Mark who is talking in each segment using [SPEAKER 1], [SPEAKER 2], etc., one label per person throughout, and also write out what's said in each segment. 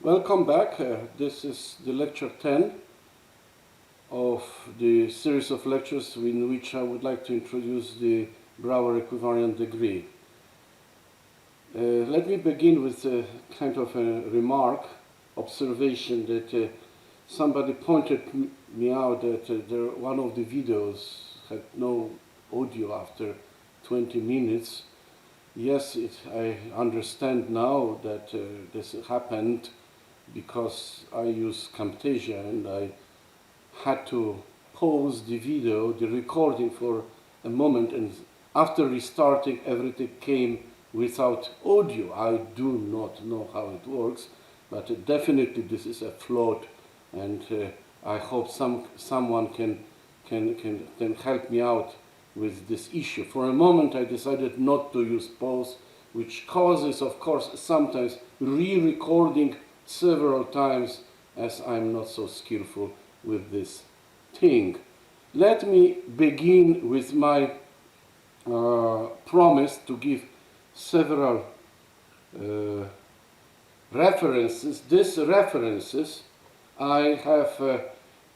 [SPEAKER 1] Welcome back. This is the lecture 10 of the series of lectures in which I would like to introduce the Brouwer equivariant degree. Let me begin with a kind of a remark, observation that somebody pointed me out that one of the videos had no audio after 20 minutes. Yes, I understand now that this happened because I use Camtasia and I had to pause the video, the recording for a moment, and after restarting everything came without audio. I do not know how it works, but definitely this is a flaw, and I hope someone can help me out with this issue. For a moment I decided not to use pause, which causes, of course, sometimes re-recording several times, as I'm not so skillful with this thing. Let me begin with my promise to give several references. These references I have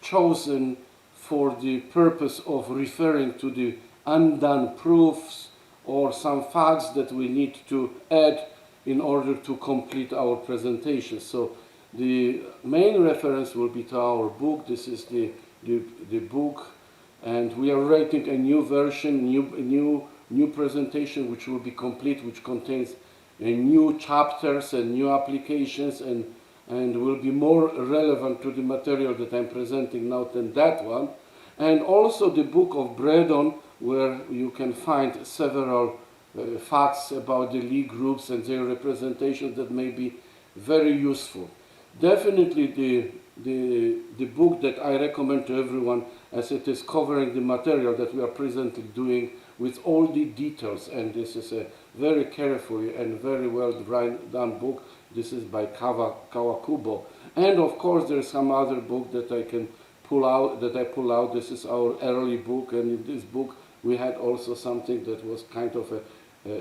[SPEAKER 1] chosen for the purpose of referring to the undone proofs or some facts that we need to add in order to complete our presentation. So the main reference will be to our book. This is the book, and we are writing a new version, new presentation, which will be complete, which contains new chapters and new applications, and will be more relevant to the material that I'm presenting now than that one. And also the book of Braddon, where you can find several facts about the Lie groups and their representations that may be very useful. Definitely the book that I recommend to everyone, as it is covering the material that we are presently doing with all the details, and this is a very carefully and very well done book. This is by Kawakubo. And of course there's some other book that I can pull out. This is our early book, and in this book we had also something that was kind of an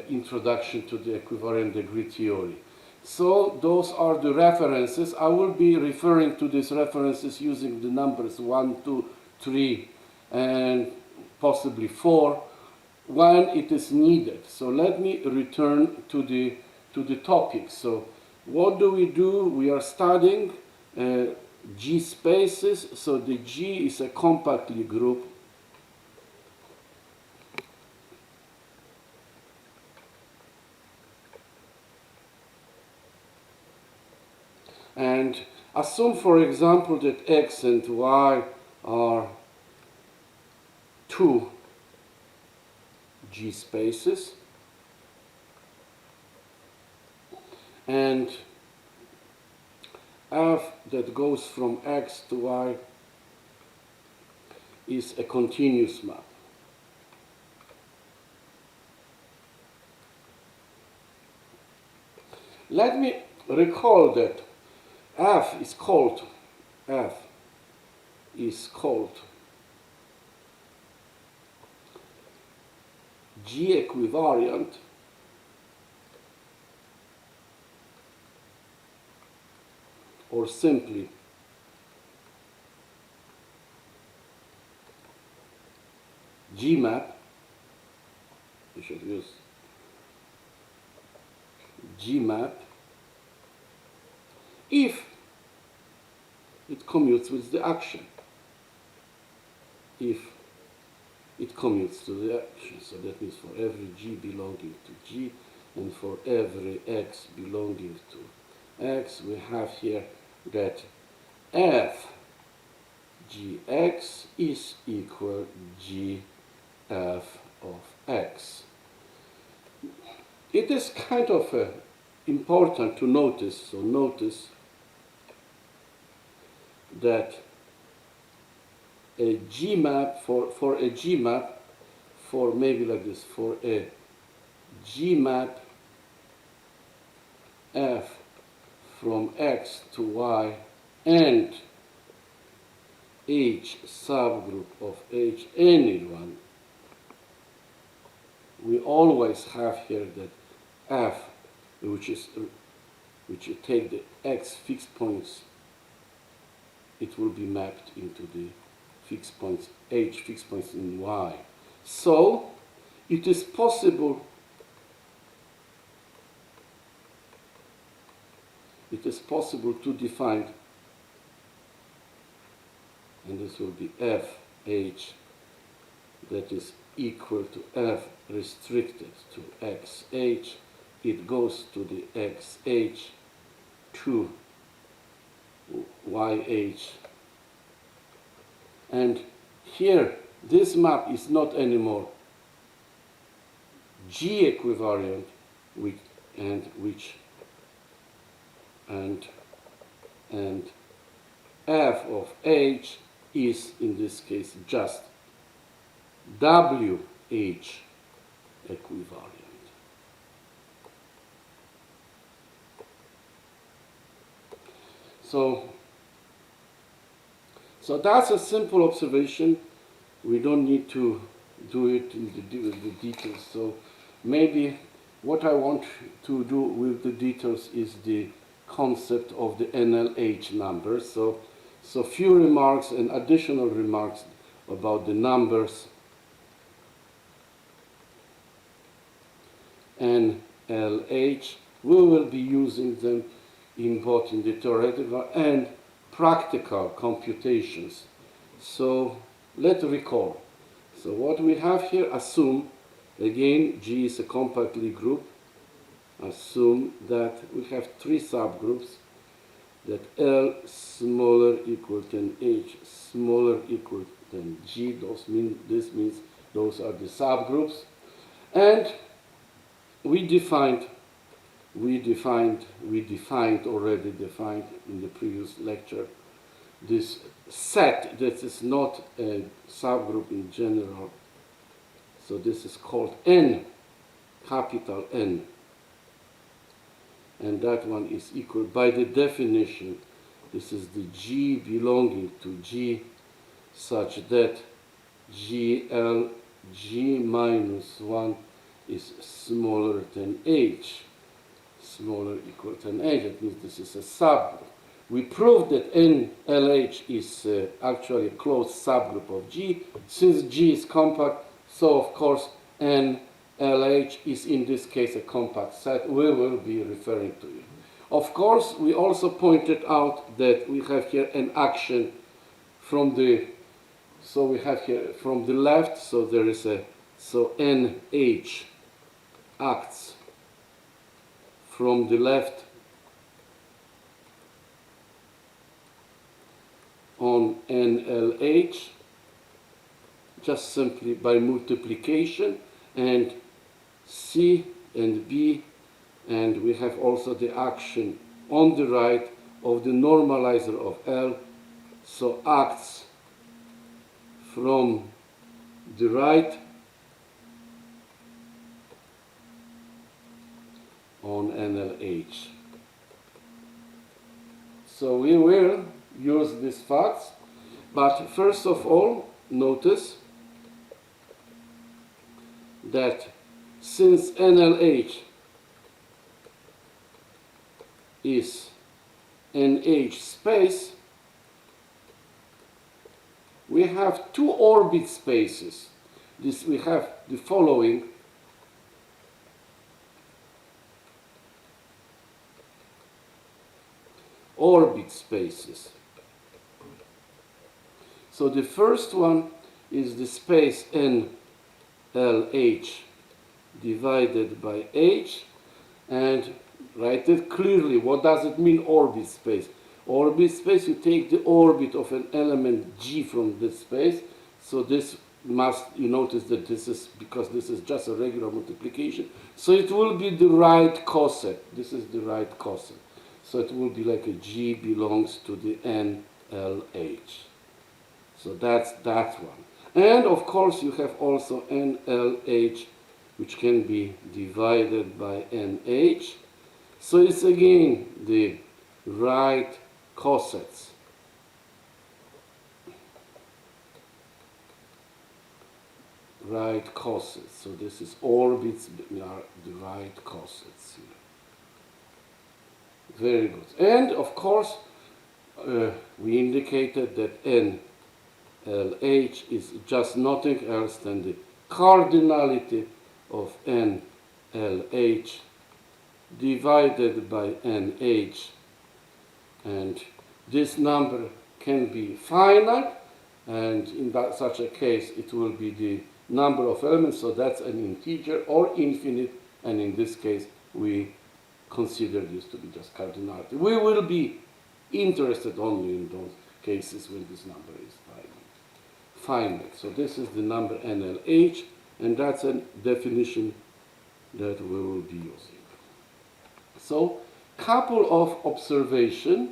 [SPEAKER 1] introduction to the equivariant degree theory. So those are the references. I will be referring to these references using the numbers 1, 2, 3, and possibly 4 when it is needed. So let me return to the topic. So what do? We are studying G spaces. So the G is a compact Lie group. And assume, for example, that X and Y are two G spaces, and F that goes from X to Y is a continuous map. Let me recall that F is called G equivariant or simply G map. We should use G map if it commutes with the action. If it commutes to the action. So that means for every G belonging to G and for every X belonging to X, we have here that F Gx is equal Gf of X. It is kind of important to notice, so notice that a G map, for a G map, for maybe like this, for a G map F from X to Y and H subgroup of H anyone, we always have here that F, which is which you take the x fixed points, it will be mapped into the fixed points, h fixed points in y. So it is possible to define, and this will be f h that is equal to f restricted to x h. It goes to the x h to y h. And here, this map is not anymore G equivariant and f of h is in this case just WH equivariant. So that's a simple observation. We don't need to do it in the details. So maybe what I want to do with the details is the concept of the NLH numbers. So few remarks and additional remarks about the numbers NLH. We will be using them in both in the theoretical and practical computations. So let's recall. So what we have here, assume, again, G is a compact Lie group. Assume that we have three subgroups, that L smaller equal than H smaller equal than G. This means those are the subgroups. And we defined already in the previous lecture this set that is not a subgroup in general. So this is called N, capital N. And that one is equal, by the definition, this is the G belonging to G such that GL, G minus 1 is smaller than H. Smaller equal than H, that means this is a subgroup. We proved that NLH is actually a closed subgroup of G. Since G is compact, so of course NLH is in this case a compact set. We will be referring to it. Of course, we also pointed out that we have here an action from the, so we have here from the left, so there is a, so NH acts from the left on NLH just simply by multiplication, and C and B, and we have also the action on the right of the normalizer of L, so acts from the right on NLH. So we will use these facts, but first of all, notice that since NLH is NH space, we have two orbit spaces. This we have the following. Orbit spaces. So the first one is the space NLH divided by H, and write it clearly. What does it mean, orbit space? Orbit space, you take the orbit of an element G from this space. So this must, you notice that this is, because this is just a regular multiplication, so it will be the right coset. This is the right coset. So it will be like a G belongs to the NLH. So that's that one. And of course you have also NLH, which can be divided by NH. So it's again the right cosets. Right cosets. So this is orbits are the right cosets here. Very good. And of course, we indicated that NLH is just nothing else than the cardinality of NLH divided by NH. And this number can be finite, and in such a case it will be the number of elements, so that's an integer or infinite, and in this case we consider this to be just cardinality. We will be interested only in those cases when this number is finite. So this is the number NLH, and that's a definition that we will be using. So, couple of observations.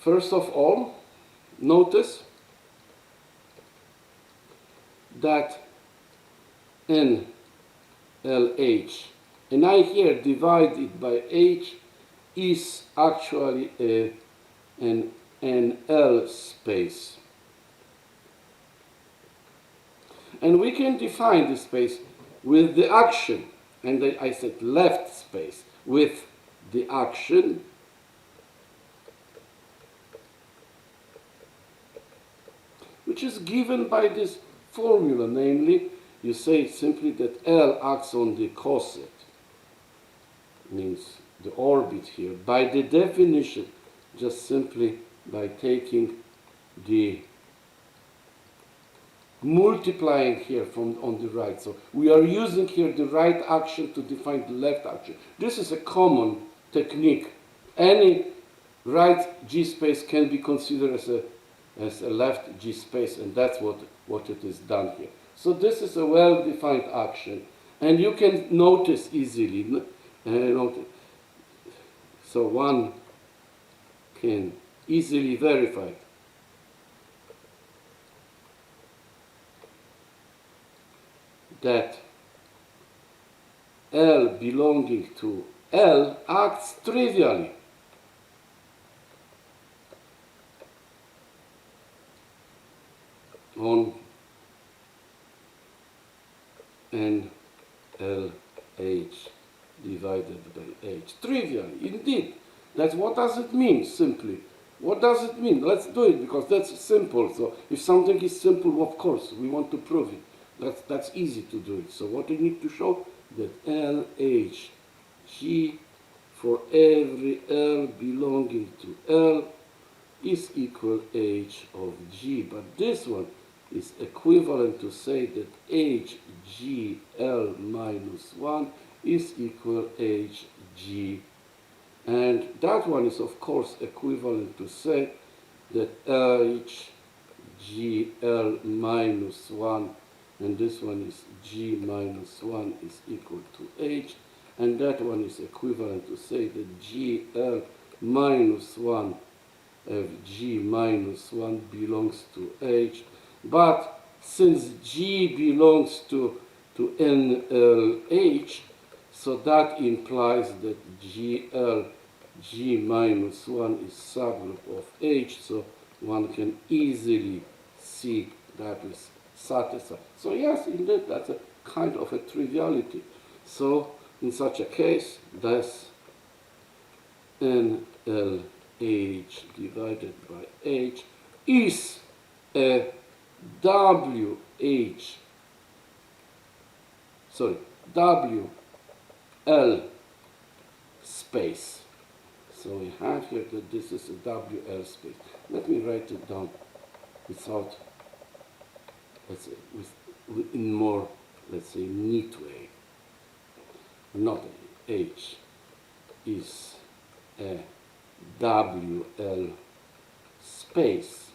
[SPEAKER 1] First of all, notice that NLH, and I here divide it by H, is actually an NL space. And we can define this space with the action, and I said left space, with the action which is given by this formula, namely, you say simply that L acts on the coset, means the orbit here, by the definition, just simply by taking the multiplying here from on the right. So we are using here the right action to define the left action. This is a common technique. Any right G space can be considered as a left G space, and that's what it is done here. So this is a well-defined action, and you can notice easily. So one can easily verify that L belonging to L acts trivially. On NLH divided by H. Trivially, indeed. That's what does it mean, simply? What does it mean? Let's do it, because that's simple. So if something is simple, of course, we want to prove it. That's easy to do it. So what we need to show that LH G for every L belonging to L is equal H of G. But this one is equivalent to say that HGL minus 1 is equal HG. And that one is, of course, equivalent to say that HGL minus 1, and this one is G minus 1 is equal to H, and that one is equivalent to say that GL minus 1 of G minus 1 belongs to H. But since G belongs to NLH, so that implies that GL, G minus 1 is subgroup of H, so one can easily see that is satisfied. So yes, indeed, that's a kind of a triviality. So in such a case, thus NLH divided by H is a WL space. So we have here that this is a WL space. Let me write it down without, let's say, in more, let's say, neat way. Not H is a WL space.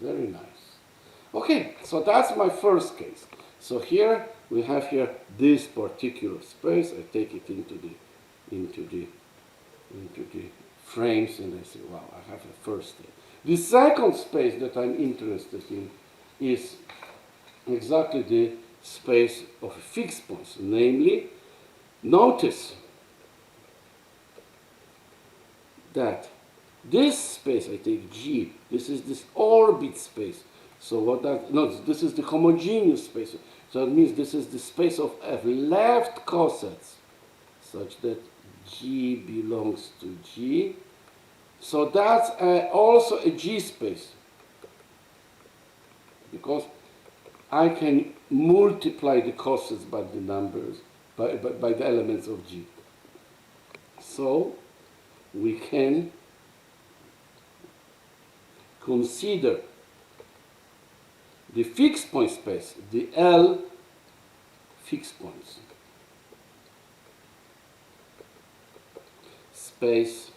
[SPEAKER 1] Very nice. Okay, so that's my first case. So here we have here this particular space. I take it into the frames, and I say, wow, I have a first state. The second space that I'm interested in is exactly the space of fixed points. Namely, notice that this space, I take G, this is this orbit space. So what that, notice, this is the homogeneous space. So it means this is the space of F left cosets such that G belongs to G. So that's also a G space, because I can multiply the cosets by the numbers, by the elements of G. So we can consider the fixed point space, the L fixed points space.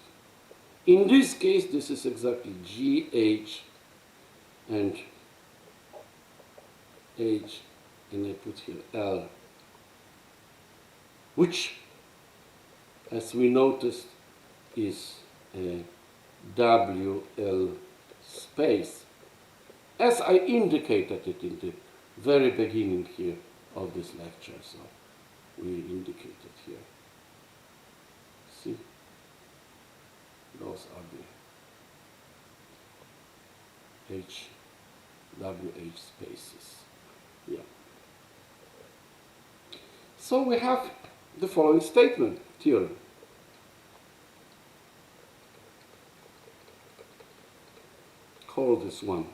[SPEAKER 1] In this case, this is exactly G, H, and H, and I put here L, which, as we noticed, is a WL space, as I indicated it in the very beginning here of this lecture. So we indicate it here. See? Those are the WH spaces. Yeah. So we have the following statement, theorem. Call this one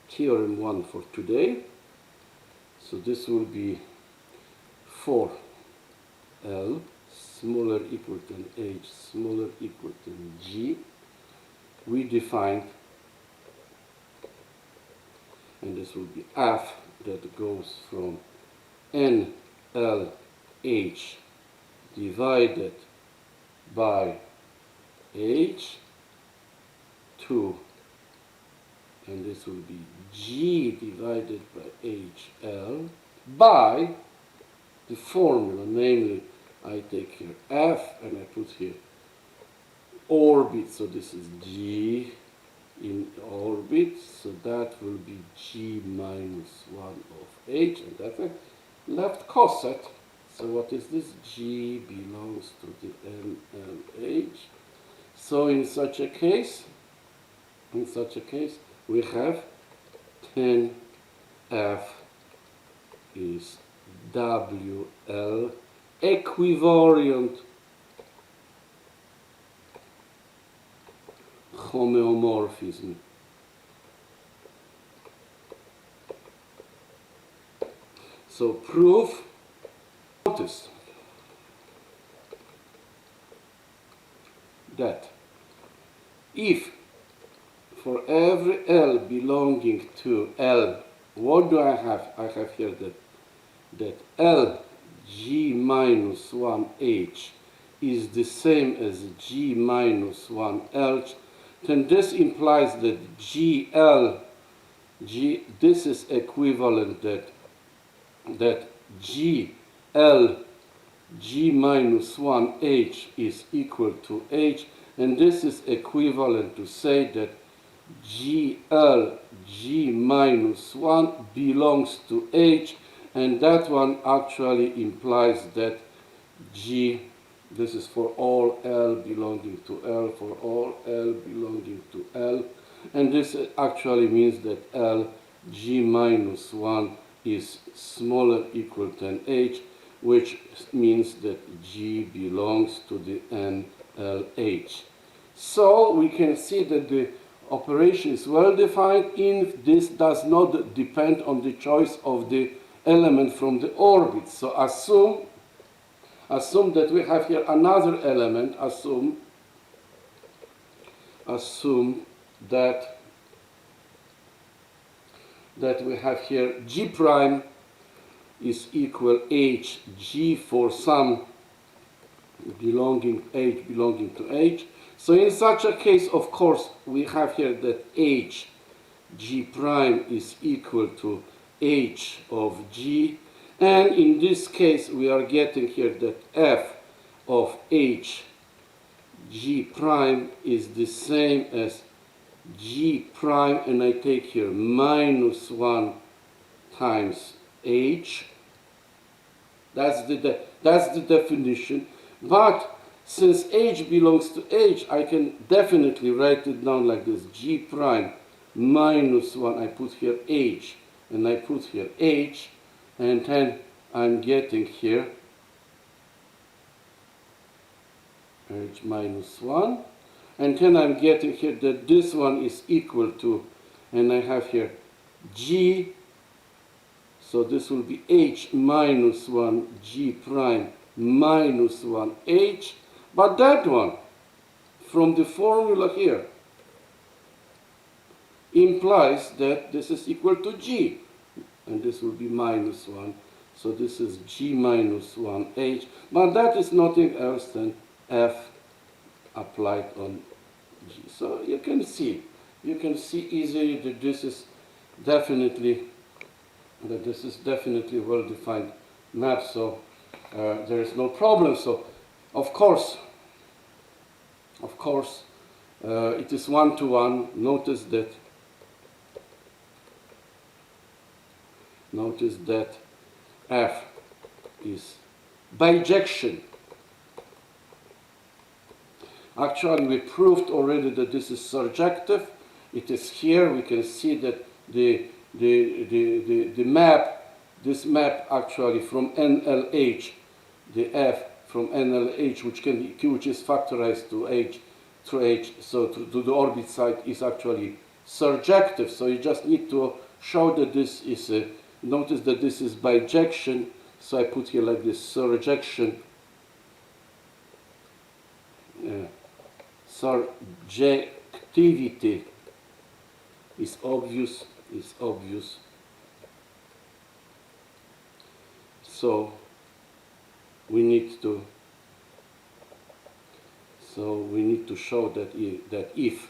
[SPEAKER 1] theorem 1 for today. So this will be for L smaller equal than H smaller equal than G. We defined, and this will be F that goes from NLH divided by H to, and this will be G divided by HL by the formula, namely I take here F and I put here orbit, so this is G in orbit, so that will be G minus 1 of H, and that's a left coset. So what is this? G belongs to the NLH. So in such a case, we have 10F is WL equivariant homeomorphism. So proof, notice that if for every L belonging to L, what do I have? I have here that L G minus 1H is the same as G minus 1H, then this implies that GL, this is equivalent that GL G minus 1H is equal to H, and this is equivalent to say that GL G minus 1 belongs to H, and that one actually implies that G, this is for all L belonging to L, for all L belonging to L, and this actually means that L G minus 1 is smaller equal than H, which means that G belongs to the NLH. So we can see that the operation is well defined if this does not depend on the choice of the element from the orbit. So assume that we have here another element, assume that we have here G prime is equal H G for some belonging to H. So in such a case, of course, we have here that H G prime is equal to H of G, and in this case we are getting here that F of H G prime is the same as G prime, and I take here minus 1 times H. That's the definition. But since H belongs to H, I can definitely write it down like this. G prime minus 1, I put here H, and I put here H, and then I'm getting here H minus 1, and then I'm getting here that this one is equal to, and I have here G, so this will be H minus 1 G prime minus 1 H, but that one from the formula here implies that this is equal to G, and this will be minus 1, so this is G minus 1 H, but that is nothing else than F applied on G. So you can see easily that this is definitely well-defined map, so there is no problem. So of course it is one-to-one. Notice that F is bijection. Actually, we proved already that this is surjective. It is here. We can see that the map, this map actually from NLH, the F from NLH, which is factorized to H through H, so to the orbit side, is actually surjective. So you just need to show that this is notice that this is bijection. So I put here like this: surjection. Surjectivity is obvious. So we need to show that if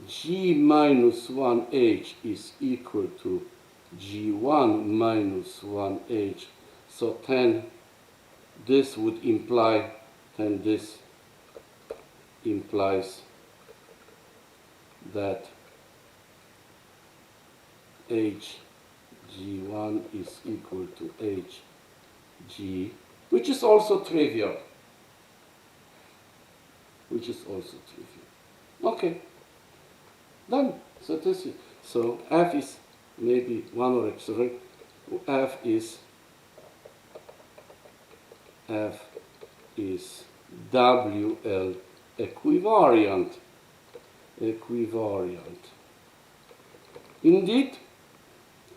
[SPEAKER 1] G minus 1H is equal to G1 minus 1H, so then this would imply, this implies that HG1 is equal to HG, which is also trivial. Okay, done. So this is, so F is maybe one or sorry, F is WL equivariant. Indeed,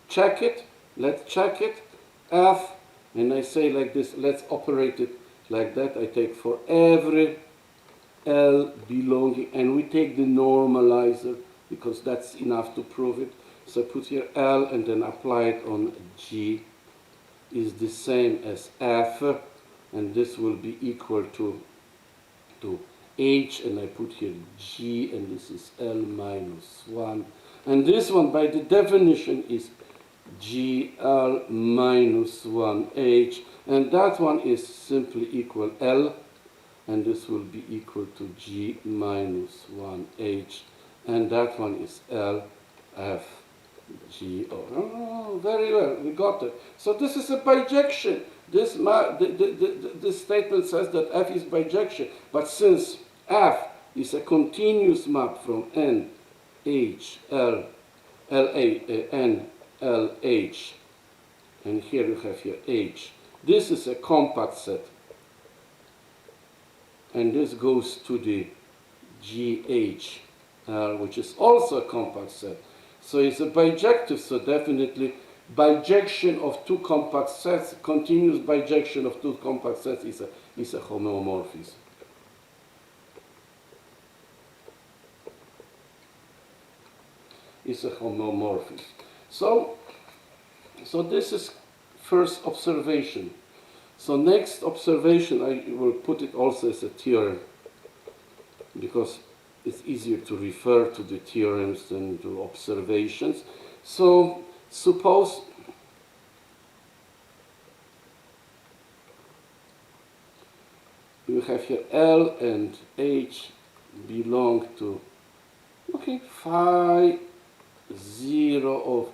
[SPEAKER 1] check it. Let's check it. F, and I say like this, let's operate it like that. I take for every L belonging, and we take the normalizer because that's enough to prove it. So I put here L and then apply it on G is the same as F, and this will be equal to H, and I put here G, and this is L minus 1. And this one, by the definition, is GL minus 1H, and that one is simply equal L, and this will be equal to G minus 1H, and that one is L F G O. Oh, very well, we got it. So this is a bijection. This statement says that F is bijection, but since F is a continuous map from N, H, L, N, L, H, and here you have here H. This is a compact set, and this goes to the GH, which is also a compact set. So it's a bijective, so definitely bijection of two compact sets, continuous bijection of two compact sets is a homeomorphism. It's a homomorphism. So this is first observation. So next observation, I will put it also as a theorem, because it's easier to refer to the theorems than to observations. So suppose you have here L and H belong to, okay, phi 0 of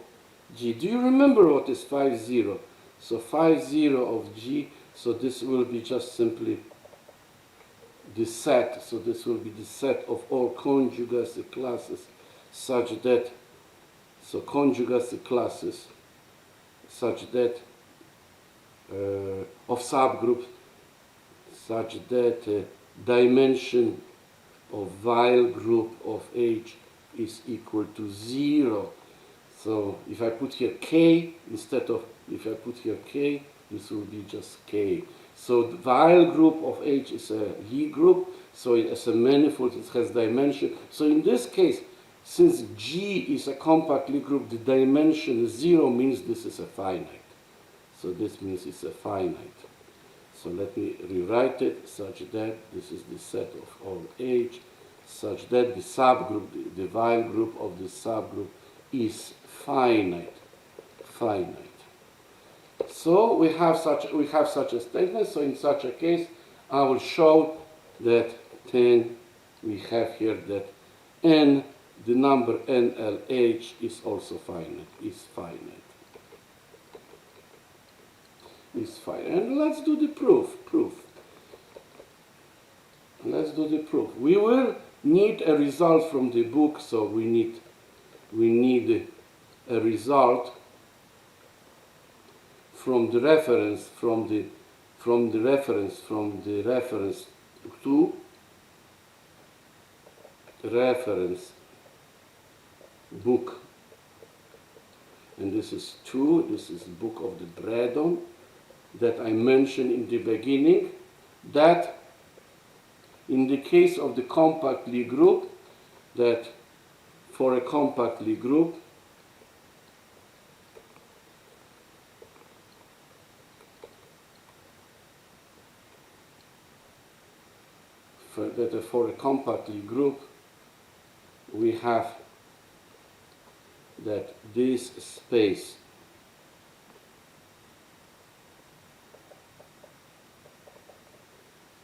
[SPEAKER 1] G. Do you remember what is phi 0? So phi 0 of G, so this will be just simply the set. So this will be the set of all conjugacy classes such that So conjugacy classes such that of subgroups such that dimension of while group of H is equal to 0. So if I put here K instead of, if I put here K, this will be just K. So the while group of H is a Lie group, so as a manifold it has dimension. So in this case, since G is a compact Lie group, the dimension 0 means this is a finite. So this means it's a finite. So let me rewrite it such that this is the set of all H, such that the subgroup, the while group of the subgroup is finite. Finite. So we have such a statement. So in such a case, I will show that then we have here that n, the number NLH is also finite. Is finite. Is finite. And let's do the proof. Let's do the proof. We will need a result from the book. So we need a result from the reference to the reference book, and this is the book of the Braddon that I mentioned in the beginning, that in the case of the compact Lie group, that for a compact Lie group for a compact Lie group we have that this space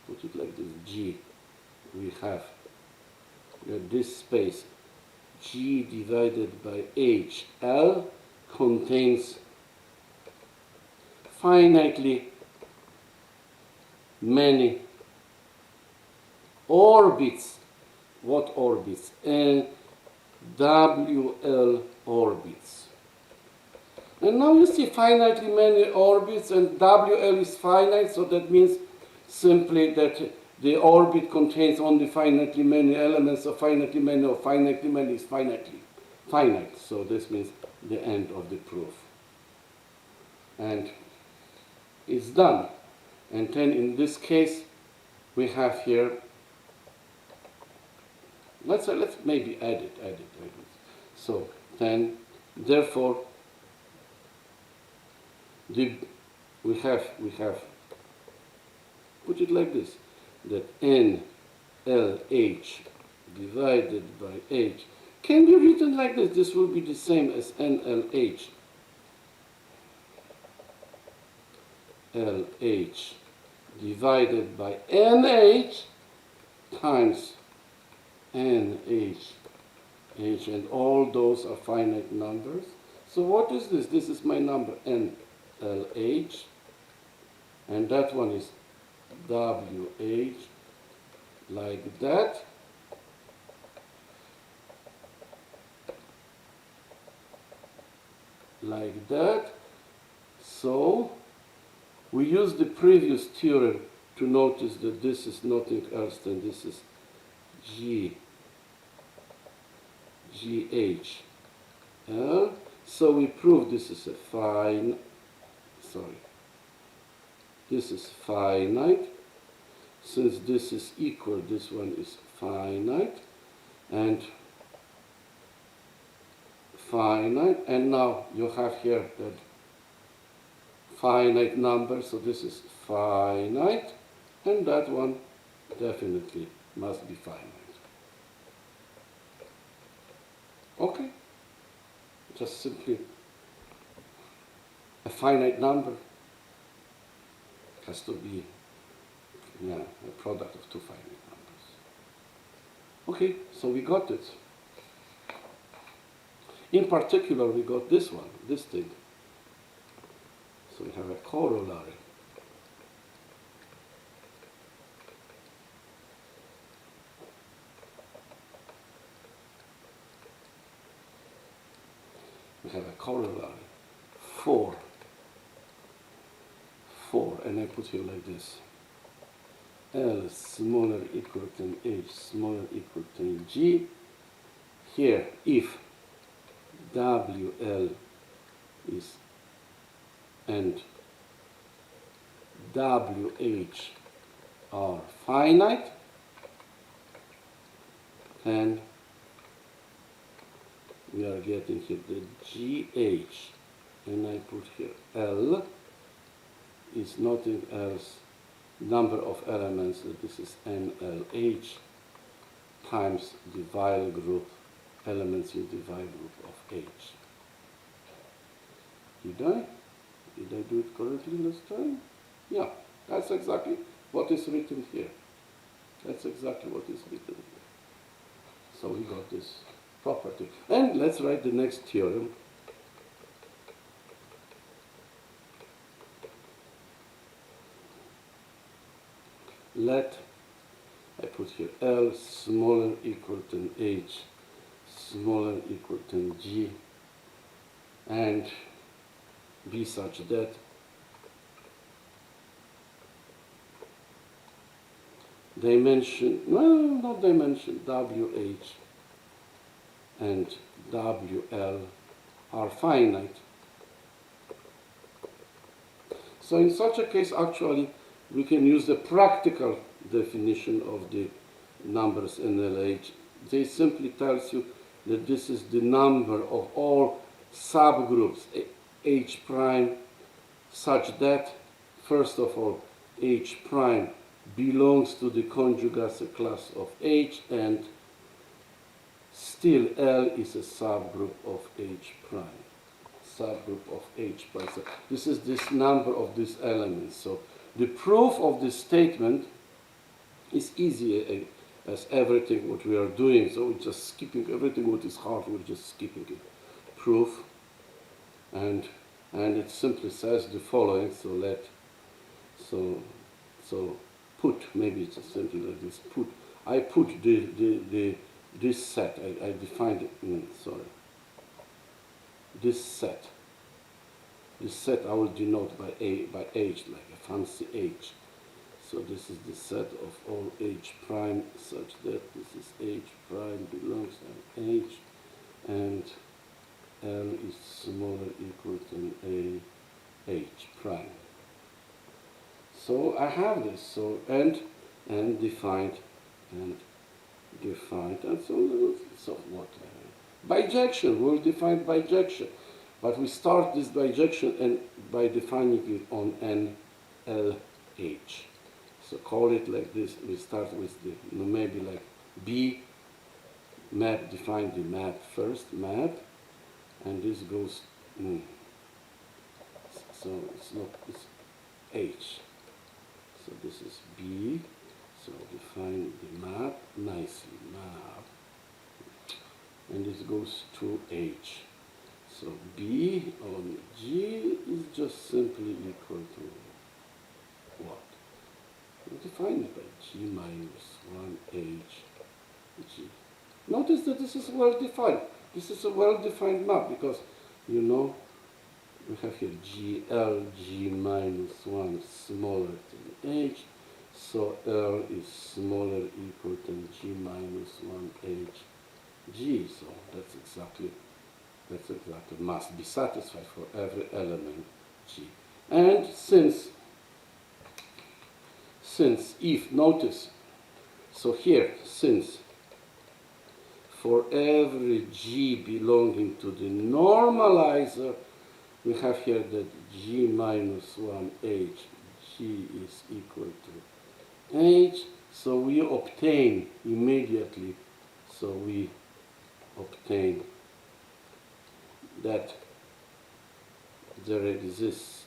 [SPEAKER 1] put it like this, G, we have that this space G divided by HL contains finitely many orbits. What orbits? And WL orbits. And now you see finitely many orbits, and WL is finite, so that means simply that the orbit contains only finitely many elements, so finitely many or finitely many is finitely finite. So this means the end of the proof. And it's done. And then in this case we have here, let's maybe add it. So then therefore we have put it like this, that NLH divided by H can be written like this. This will be the same as NLH. LH divided by NH times NH. H, and all those are finite numbers. So what is this? This is my number NLH, and that one is WH, like that. Like that. So we use the previous theorem to notice that this is nothing else than this is GH. So we prove this is a this is finite. Since this is equal, this one is finite, and now you have here that finite number, so this is finite, and that one definitely must be finite. Okay? Just simply a finite number has to be a product of two finite numbers. Okay, so we got it. In particular, we got this one, this thing. So we have a corollary. have a corollary. 4, and I put here like this. L smaller equal than H smaller equal than G. Here, if WL is and WH are finite, then we are getting here the GH, and I put here L is nothing else number of elements, that this is NLH times the Weil group, elements in the Weil group of H. Did I do it correctly this time? Yeah, that's exactly what is written here. That's exactly what is written here. So we got this property. And let's write the next theorem. Let, I put here L smaller equal than H smaller equal than G, and be such that dimension, well, not dimension, WH and WL are finite. So in such a case, actually, we can use the practical definition of the numbers NLH. They simply tells you that this is the number of all subgroups H prime, such that, first of all, H prime belongs to the conjugacy class of H, and still L is a subgroup of H prime. Subgroup of H prime. So this is this number of these elements. So the proof of this statement is easy as everything what we are doing. So we're just skipping everything what is hard. We're just skipping it. Proof, and it simply says the following. So put, maybe it's simply like this. I put this set. I defined it. Sorry. This set I will denote by H, like a fancy H. So this is the set of all H prime such that this is H prime belongs to H, and L is smaller equal than A H prime. So I have this, so and defined, and so what? Bijection, we'll define bijection. But we start this bijection and by defining it on NLH. So call it like this. We start with the, maybe like B map, define the map first, map, and this goes, so it's H. So this is B, so define the map nicely, map, and this goes to H. So B on G is just simply equal to what? We define it by G minus 1H G. Notice that this is well defined. This is a well defined map because, you know, we have here GL, G minus 1 smaller than H. So L is smaller equal than G minus 1H G. So that's exactly must be satisfied for every element G. And since if, notice, so here, since for every G belonging to the normalizer, we have here that G minus 1H, G is equal to H, so we obtain immediately, that there exists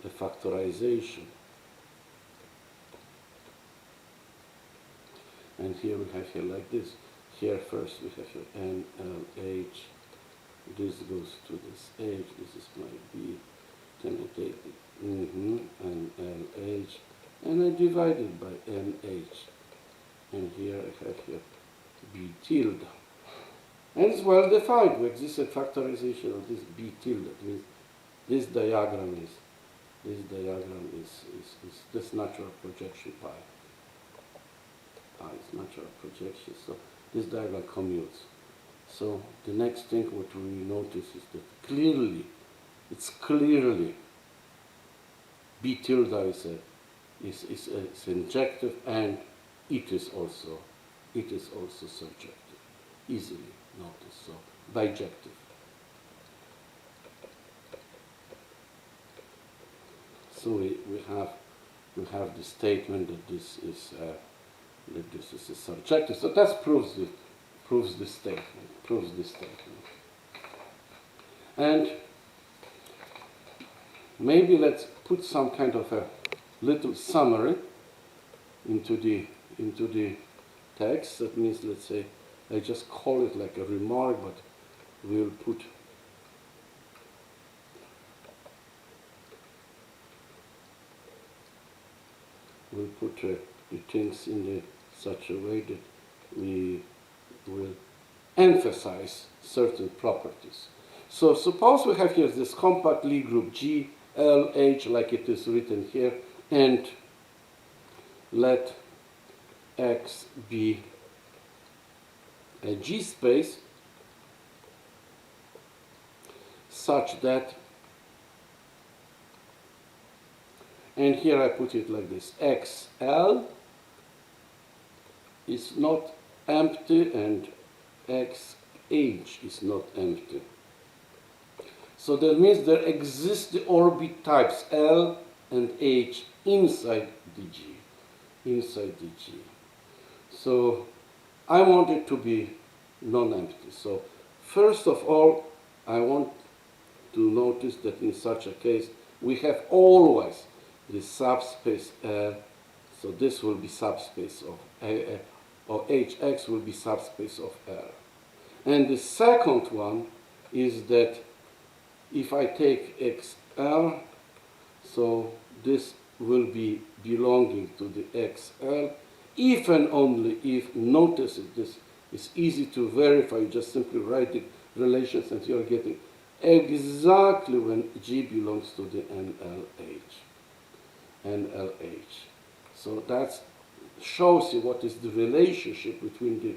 [SPEAKER 1] a factorization. And here we have here like this. Here first we have here NLH. This goes to this H. This is my B. Then I take it, NLH, and I divide it by NH. And here I have here B tilde. And it's well defined. We existed factorization of this B tilde. That means this diagram is this natural projection pi. Pi is natural projection. So this diagram commutes. So the next thing what we notice is that it's clearly B tilde is injective, and it is also surjective, easily noticed. So bijective. So we have the statement that this is a surjective. So that proves this statement. And maybe let's put some kind of a little summary into the text. That means, let's say, I just call it like a remark, but we'll put the things in such a way that we will emphasize certain properties. So suppose we have here this compact Lie group G, L, H, like it is written here, and let X be a G space such that, and here I put it like this, XL is not empty and XH is not empty. So that means there exist the orbit types L and H inside the G. So I want it to be non-empty. So first of all, I want to notice that in such a case, we have always the subspace L. So this will be subspace of or HX will be subspace of L. And the second one is that if I take XL, so this will be belonging to the XL, if and only if, notice it, this is easy to verify, you just simply write the relations and you're getting exactly when G belongs to the NLH. So that shows you what is the relationship between the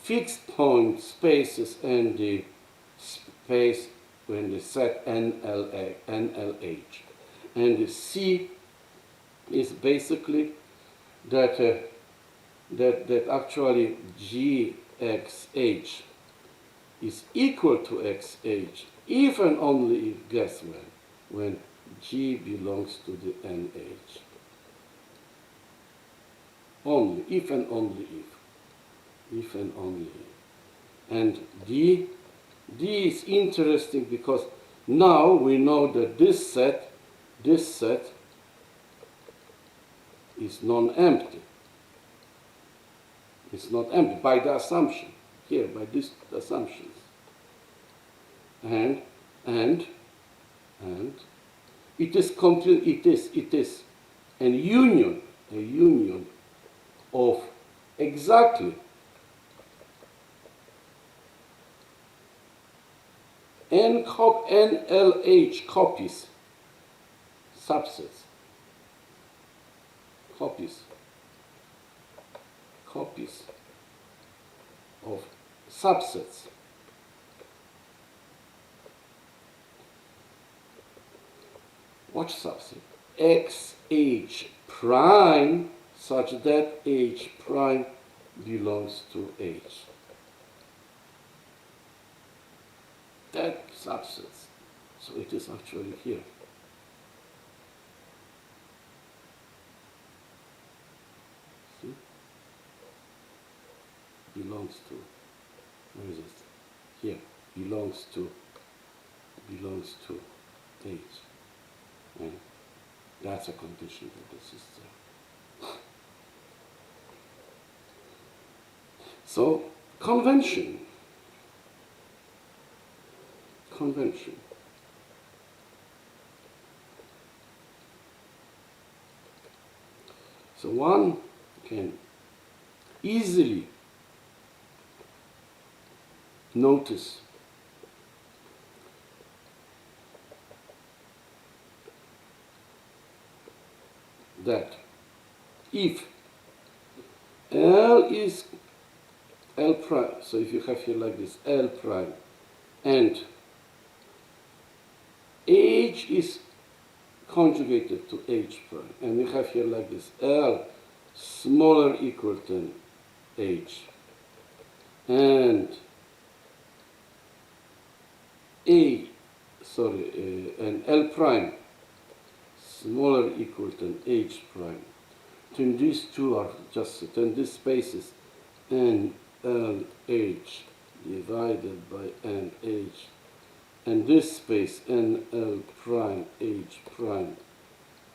[SPEAKER 1] fixed point spaces and the space when the set NLH. And the C is basically that actually GXH is equal to XH if and only if, guess when G belongs to the NH. Only, if and only if. If and only if. And D is interesting because now we know that this set is non-empty. It's not empty by the assumption here, by these assumptions. And it is complete. It is a union of exactly NLH copies, subsets, copies of subsets. What subset? XH prime such that H prime belongs to H. That subsets. So it is actually here. See? Belongs to, where is it? Here. Belongs to H. And that's a condition that this is there. So, convention. So one can easily notice that if L is L prime, so if you have here like this L prime, and H is conjugated to H prime, and we have here like this L smaller equal than H, and and L prime smaller equal than H prime, then these two are just, then this space is NLH divided by NH, and this space NL prime H prime,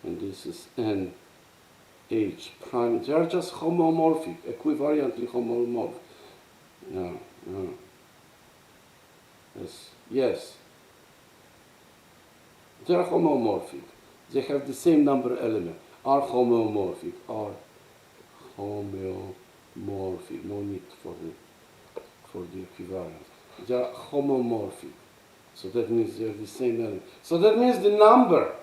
[SPEAKER 1] and this is NH prime. They are just homomorphic, equivariantly homomorphic. No, no. Yes, yes. They are homomorphic. They have the same number element. Are homomorphic. Are homeomorphic. No need for the equivalence. They are homomorphic. So that means they are the same element. So that means the number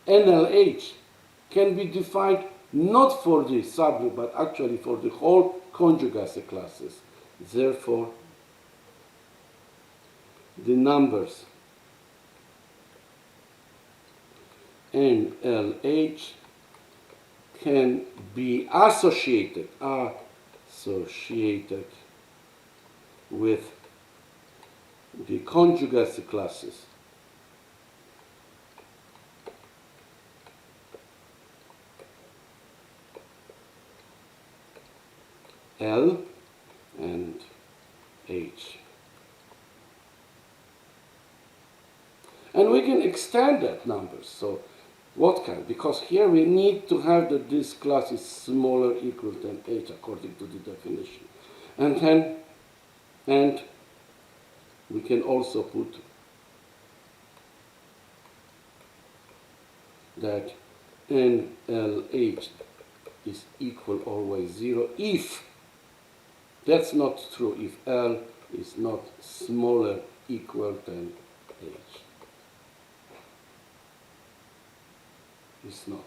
[SPEAKER 1] NLH can be defined not for the subgroup, but actually for the whole conjugacy classes. Therefore, the numbers NLH can be associated with the conjugacy classes L and H. And we can extend that number. So what kind? Because here we need to have that this class is smaller equal than H according to the definition. And we can also put that NLH is equal always 0 if that's not true, if L is not smaller equal than H. It's not.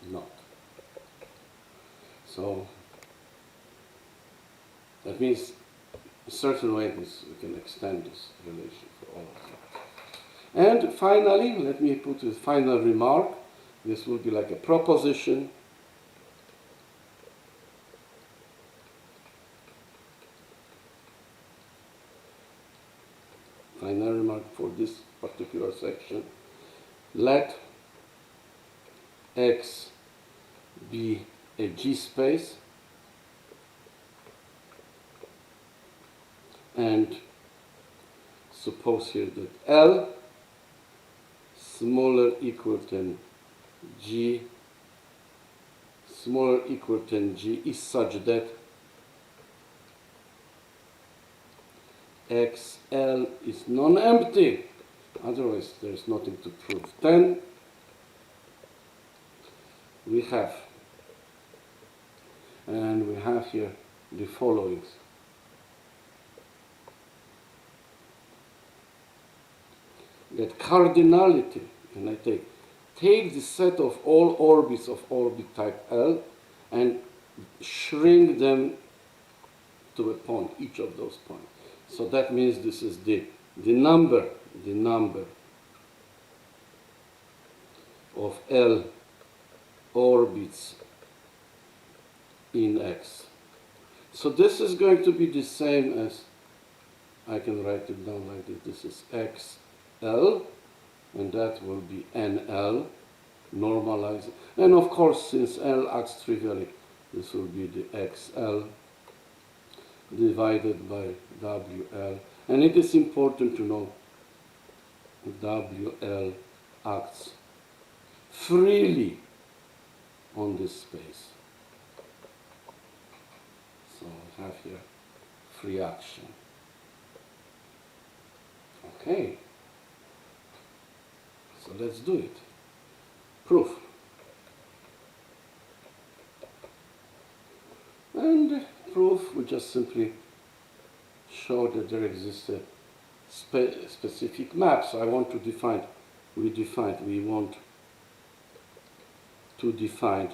[SPEAKER 1] Not. So that means a certain way we can extend this relation for all of them. And finally, let me put a final remark. This will be like a proposition. Final remark for this particular section. Let X be a G space and suppose here that L smaller equal than G is such that XL is non-empty. Otherwise, there is nothing to prove. Then we have here the following. That cardinality, and I take the set of all orbits of orbit type L and shrink them to a point, each of those points. So that means this is the number of L orbits in X. So this is going to be the same as, I can write it down like this. This is XL, and that will be NL, normalized. And of course, since L acts trivially, this will be the XL divided by WL. And it is important to know WL acts freely on this space. So I have here free action. Okay. So let's do it. Proof. And proof, we just simply show that there exists a specific map. So I want to define, we want to define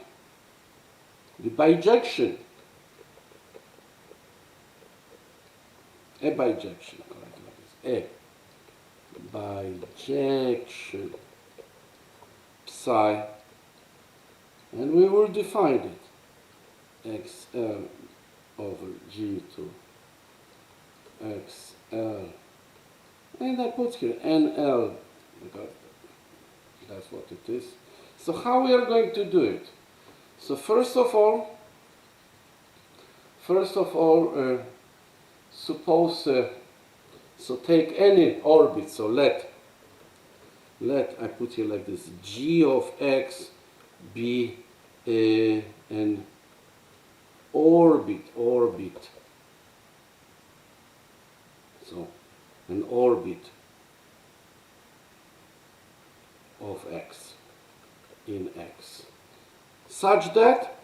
[SPEAKER 1] the bijection, a bijection, correct, like this, a bijection psi, and we will define it, xl over g to xl, and I put here nl, because that's what it is. So how we are going to do it? So first of all, suppose, so take any orbit, so let I put here like this, g of x be an orbit, so an orbit of x in x, such that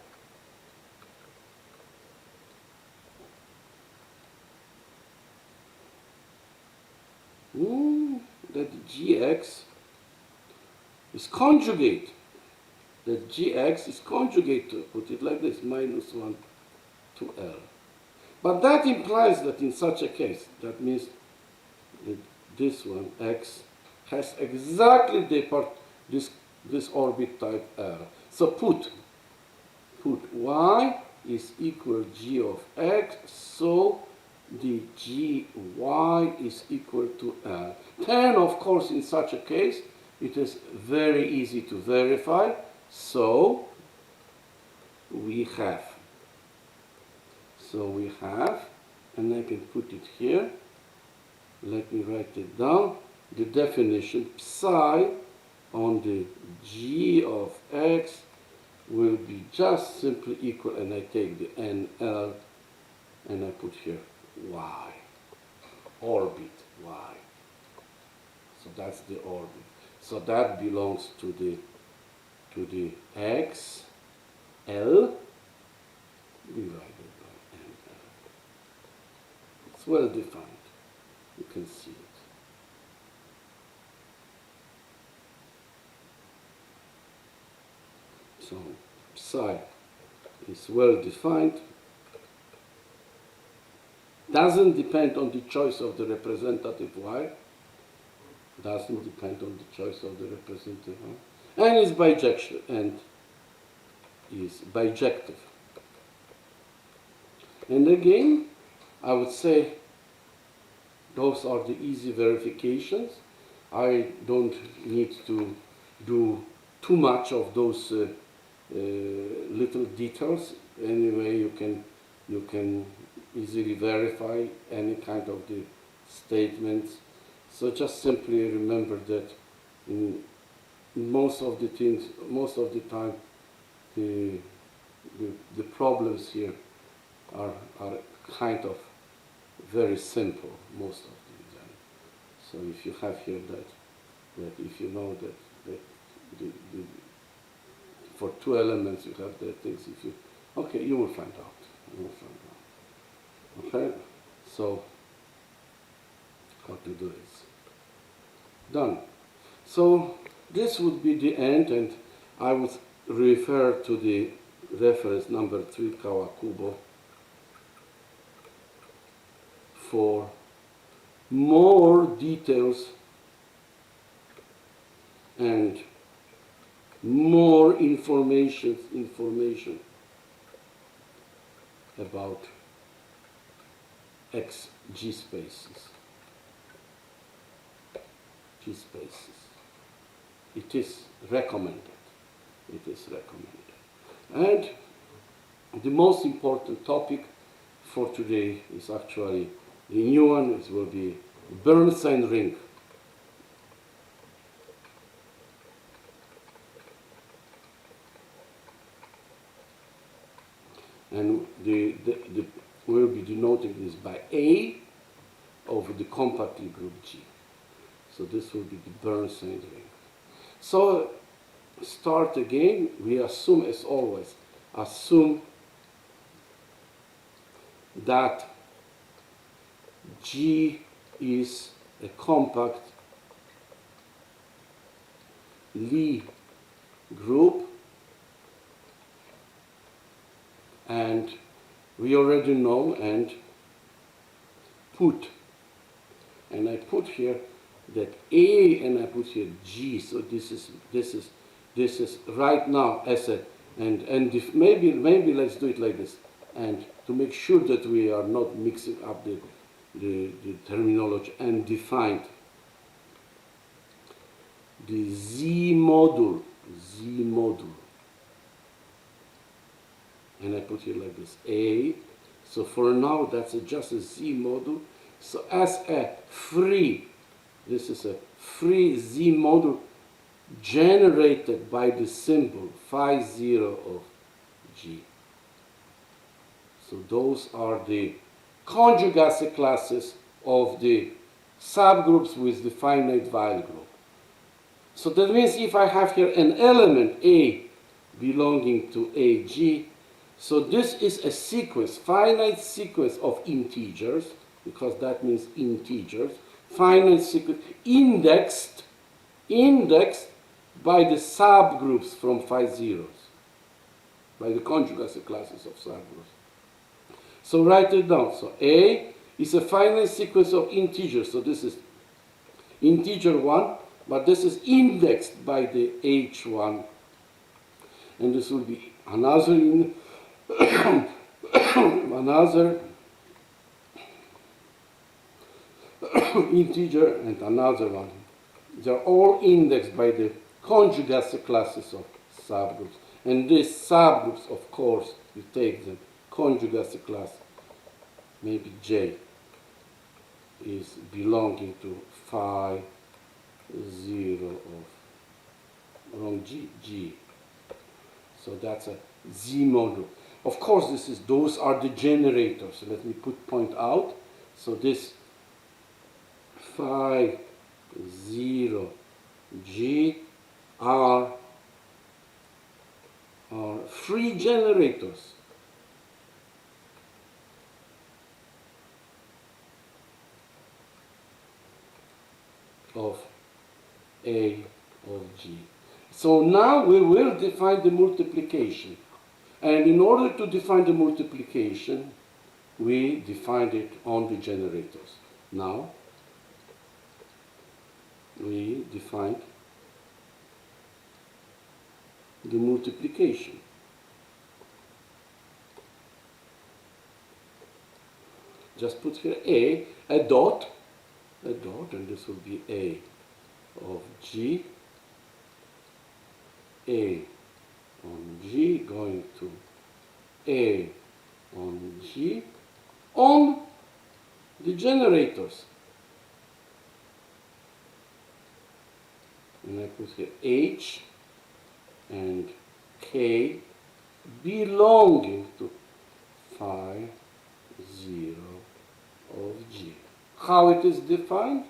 [SPEAKER 1] that gx is conjugate, to put it like this, minus 1 to L. But that implies that in such a case, that means that this one, x, has exactly this orbit type L. So put y is equal g of x, so the gy is equal to L. Then, of course, in such a case, it is very easy to verify. So we have, and I can put it here. Let me write it down. The definition, psi on the g of x will be just simply equal, and I take the nl and I put here y, orbit y. So that's the orbit. So that belongs to the x l divided by nl. It's well defined. You can see it. So psi is well defined. Doesn't depend on the choice of the representative y. Doesn't depend on the choice of the representative y. And is bijection and is bijective. And again, I would say those are the easy verifications. I don't need to do too much of those little details. Anyway, you can easily verify any kind of the statements. So just simply remember that in most of the time, the problems here are kind of very simple most of the time. So if you have here that if you know that for two elements you have the things, if you, okay, you will find out. Okay, so how to do this? Done. So this would be the end, and I would refer to the reference number 3 Kawakubo for more details and more information about G spaces. It is recommended. And the most important topic for today is actually the new one. It will be Burnside ring. And we'll be denoting this by A over the compactly group G. So this will be the Burnside ring. So start again. We assume, as always, that G is a compact Lie group, and we already know, and I put here that A, and I put here G. So this is right now as a, and if maybe let's do it like this, and to make sure that we are not mixing up the terminology, and defined the Z module, and I put here like this A. So for now that's just a Z module. So as a free, this is a free Z module generated by the symbol phi 0 of G. So those are the conjugacy classes of the subgroups with the finite Weil group. So that means if I have here an element A belonging to AG, so this is a sequence, finite sequence of integers, because that means integers, finite sequence indexed by the subgroups from phi zeros, by the conjugacy classes of subgroups. So write it down. So A is a finite sequence of integers. So this is integer 1, but this is indexed by the H1. And this will be another another integer and another one. They are all indexed by the conjugacy classes of subgroups. And these subgroups, of course, you take them, conjugacy class, maybe J, is belonging to phi 0 of wrong G. So that's a Z module. Of course, those are the generators. So let me point out. So this phi 0 G are free generators of A of G. So now we will define the multiplication. And in order to define the multiplication, we defined it on the generators. Now, we defined the multiplication. Just put here a dot, and this will be A of G, A on G going to A on G on the generators. And I put here H and K belonging to phi 0 of G. How it is defined?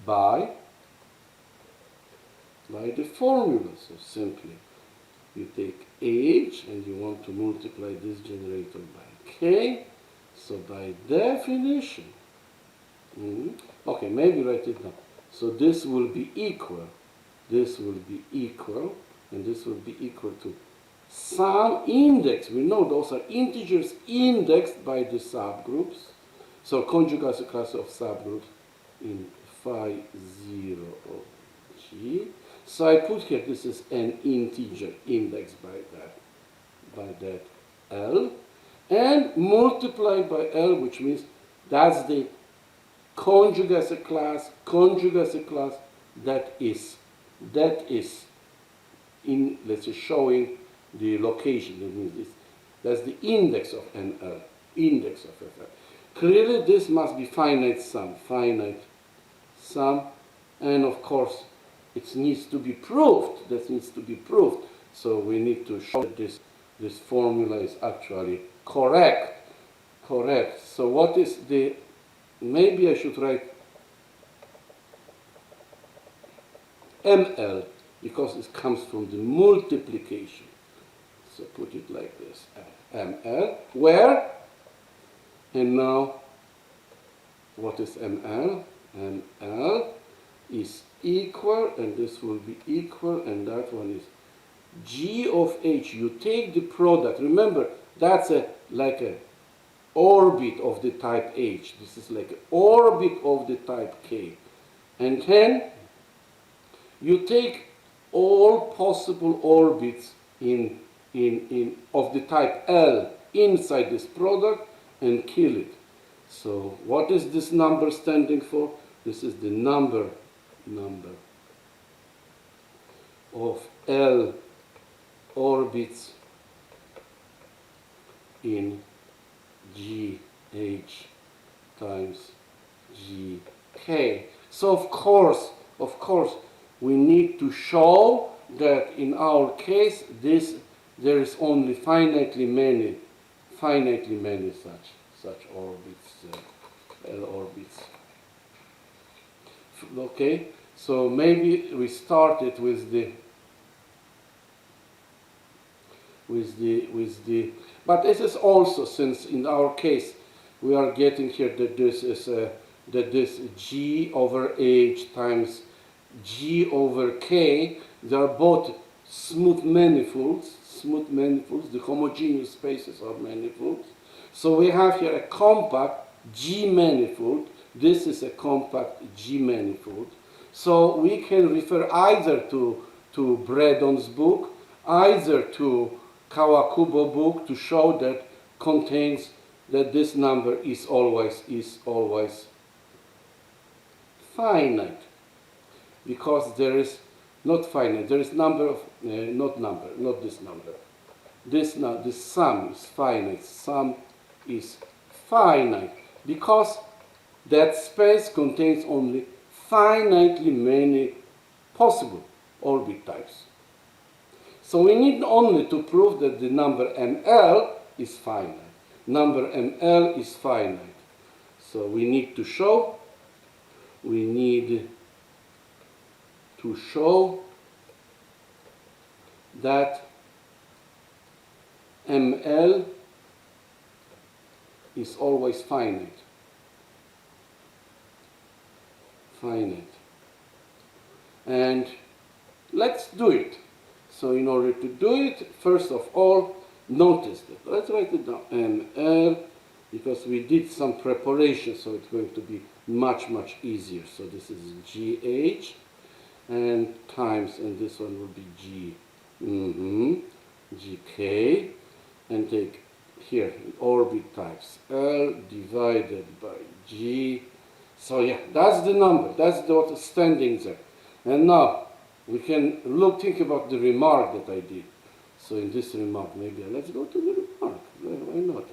[SPEAKER 1] By the formula. So simply you take H and you want to multiply this generator by K. So by definition, okay, maybe write it down. So this will be equal, and this will be equal to some index. We know those are integers indexed by the subgroups. So conjugacy class of subgroups in phi 0 of G. So I put here, this is an integer indexed by that L, and multiplied by L, which means that's the conjugacy class that is in, let's say, showing the location. That means that's the index of NL, index of FL. Clearly, this must be finite sum, and of course, it needs to be proved. That needs to be proved. So we need to show that this formula is actually correct. So what is the? Maybe I should write ML because it comes from the multiplication. So put it like this: ML, where And now, what is ML? ML is equal, and this will be equal, and that one is G of H. You take the product. Remember, that's like a orbit of the type H. This is like an orbit of the type K. And then you take all possible orbits of the type L inside this product and kill it. So what is this number standing for? This is the number of L orbits in GH times GK. So of course, we need to show that in our case, there is only finitely many such orbits, L orbits. Okay, so maybe we started with the but this is also, since in our case we are getting here that this is that this G over H times G over K, they are both smooth manifolds, the homogeneous spaces are manifolds. So we have here a compact G manifold. This is a compact G manifold. So we can refer either to Braddon's book, either to Kawakubo book to show that contains that this number is always finite, because there is not finite. There is number of not this number. This sum is finite. Sum is finite because that space contains only finitely many possible orbit types. So we need only to prove that the number ML is finite. Number ML is finite. So we need to show that ML is always finite. And let's do it. So in order to do it, first of all, notice that. Let's write it down. ML, because we did some preparation, so it's going to be much easier. So this is GH and times, and this one will be GK, and take here orbit types L divided by G. So yeah, that's the number. That's what is standing there. And now we can think about the remark that I did. So in this remark, maybe let's go to the remark. Why not?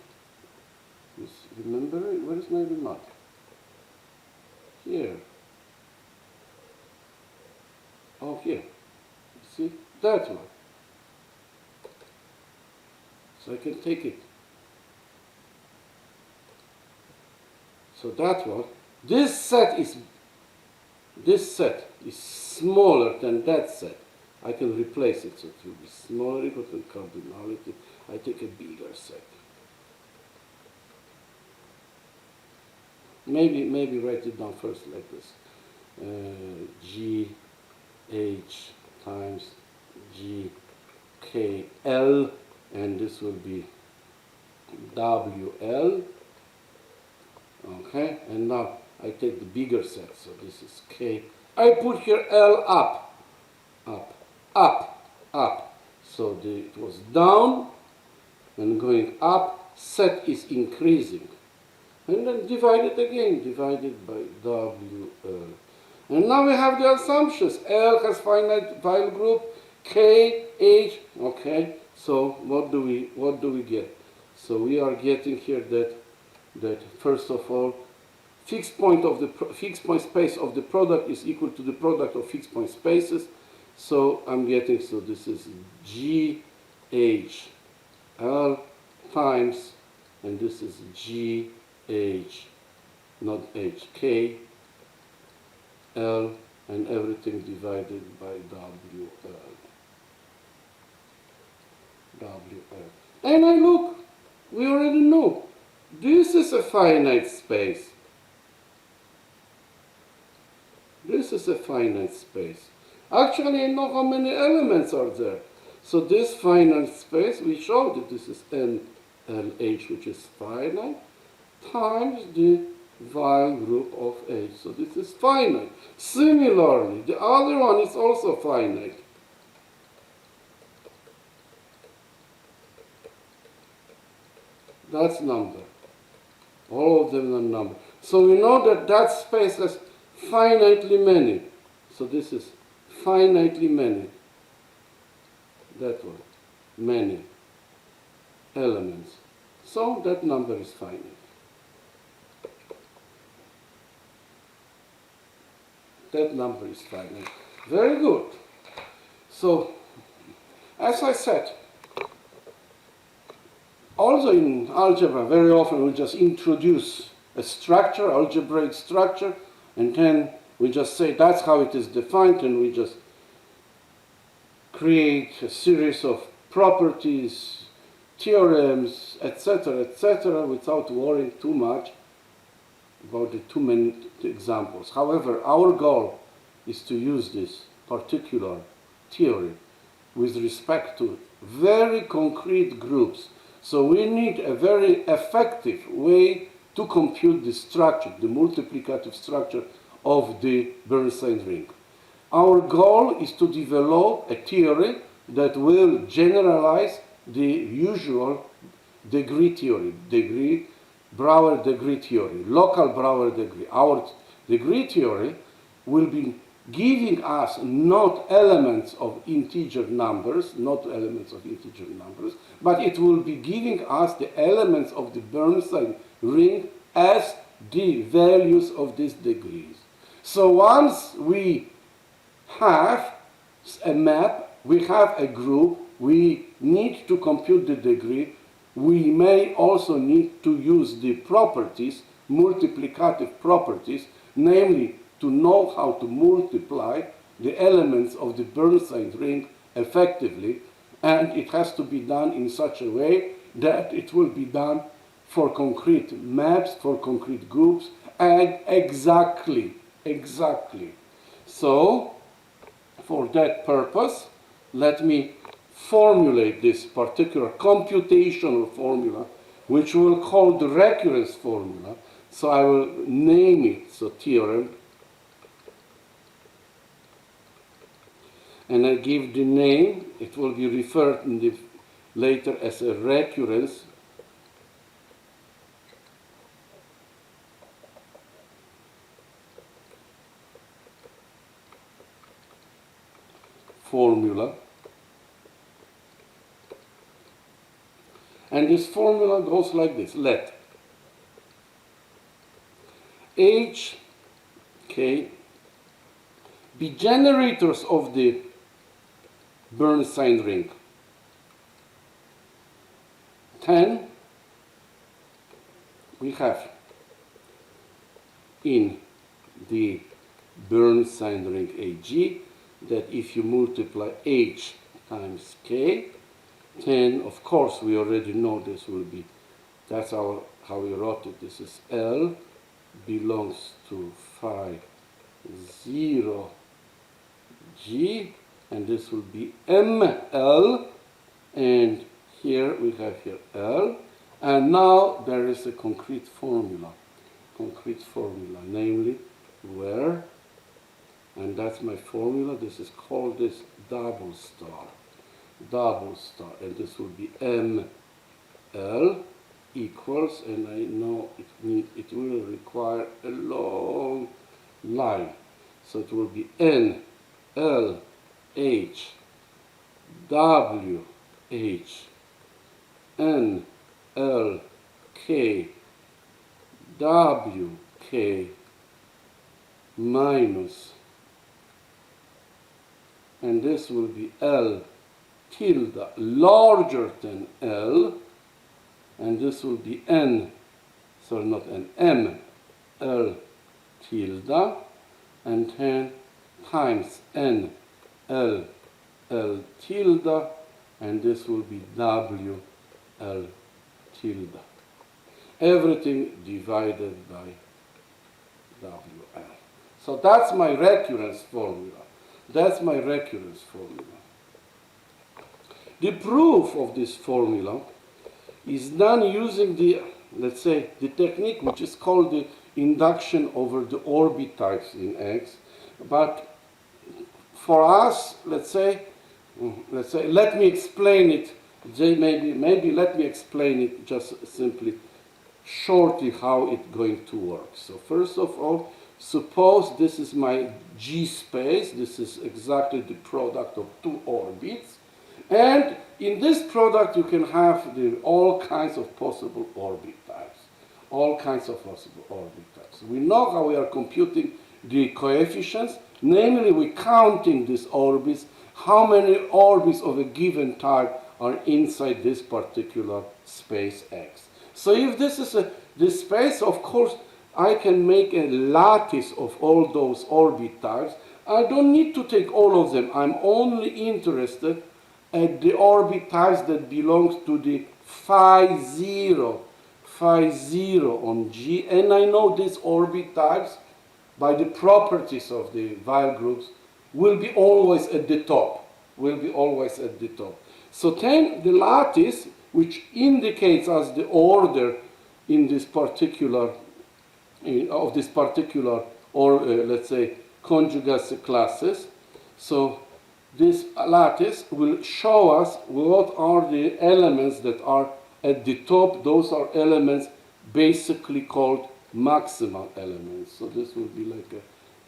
[SPEAKER 1] Remember, where is my remark? Here. Oh, here. See? That one. So I can take it. So that one. This set is smaller than that set. I can replace it, so it will be smaller equal to cardinality. I take a bigger set. Maybe write it down first like this. GH times GKL, and this will be WL. Okay, and now I take the bigger set, so this is K. I put here L up. So it was down and going up, set is increasing. And then divided again, divided by WL. And now we have the assumptions. L has finite Weyl group, K, H, okay. So what do we get? So we are getting here that first of all, fixed point space of the product is equal to the product of fixed point spaces. So I'm getting, so this is GH times, and this is GH, not HK, L, and everything divided by WL. And I look, we already know This is a finite space. This is a finite space. Actually, I know how many elements are there. So this finite space, we showed that this is n LH, which is finite, times the while group of H. So this is finite. Similarly, the other one is also finite. That's number. All of them are number. So we know that that space has finitely many. So this is finitely many. That one. Many elements. So that number is finite. That number is finite. Very good. So, as I said, also in algebra, very often we just introduce a structure, algebraic structure, and then we just say that's how it is defined, and we just create a series of properties, theorems, etc., without worrying too much about the too many examples. However, our goal is to use this particular theory with respect to very concrete groups. So we need a very effective way to compute the structure, the multiplicative structure of the Burnside ring. Our goal is to develop a theory that will generalize the usual degree theory, Brouwer degree theory, local Brouwer degree. Our degree theory will be giving us not elements of integer numbers, but it will be giving us the elements of the Burnside ring as the values of these degrees. So once we have a map, we have a group, we need to compute the degree. We may also need to use the properties, multiplicative properties, namely to know how to multiply the elements of the Burnside ring effectively, and it has to be done in such a way that it will be done for concrete maps, for concrete groups, and exactly. So, for that purpose, let me formulate this particular computational formula, which we'll call the recurrence formula. So I will name it, so theorem, and I give the name. It will be referred in the later as a recurrence formula. And this formula goes like this. Let H, K be generators of the Burnside ring. Then we have in the Burnside ring AG that if you multiply H times K, then of course we already know this will be, that's how we wrote it. This is L belongs to phi 0 G, and this will be ML, and here we have here L, and now there is a concrete formula, namely where, and that's my formula, this is called this double star, and this will be ML equals, and I know it will require a long line, so it will be N L H W H N L K W K minus, and this will be L tilde larger than L, and this will be N, sorry, not N, M L tilde, and then times N L L tilde, and this will be W L tilde. everything divided by WL. So that's my recurrence formula. That's my recurrence formula. The proof of this formula is done using the, let's say, the technique which is called the induction over the orbit types in X. But for us, let's say, let me explain it. Maybe let me explain it just simply, shortly, how it's going to work. So first of all, suppose this is my G space. This is exactly the product of two orbits. And in this product, you can have all kinds of possible orbit types. All kinds of possible orbit types. We know how we are computing the coefficients. Namely, we're counting these orbits, how many orbits of a given type are inside this particular space X. So if this is this space, of course, I can make a lattice of all those orbit types. I don't need to take all of them. I'm only interested at the orbit types that belongs to the phi 0 on G. And I know these orbit types, by the properties of the Weyl groups, will be always at the top. Will be always at the top. So then the lattice, which indicates us the order in this particular, or let's say, conjugacy classes. So this lattice will show us what are the elements that are at the top. Those are elements basically called maximal elements. So this will be like a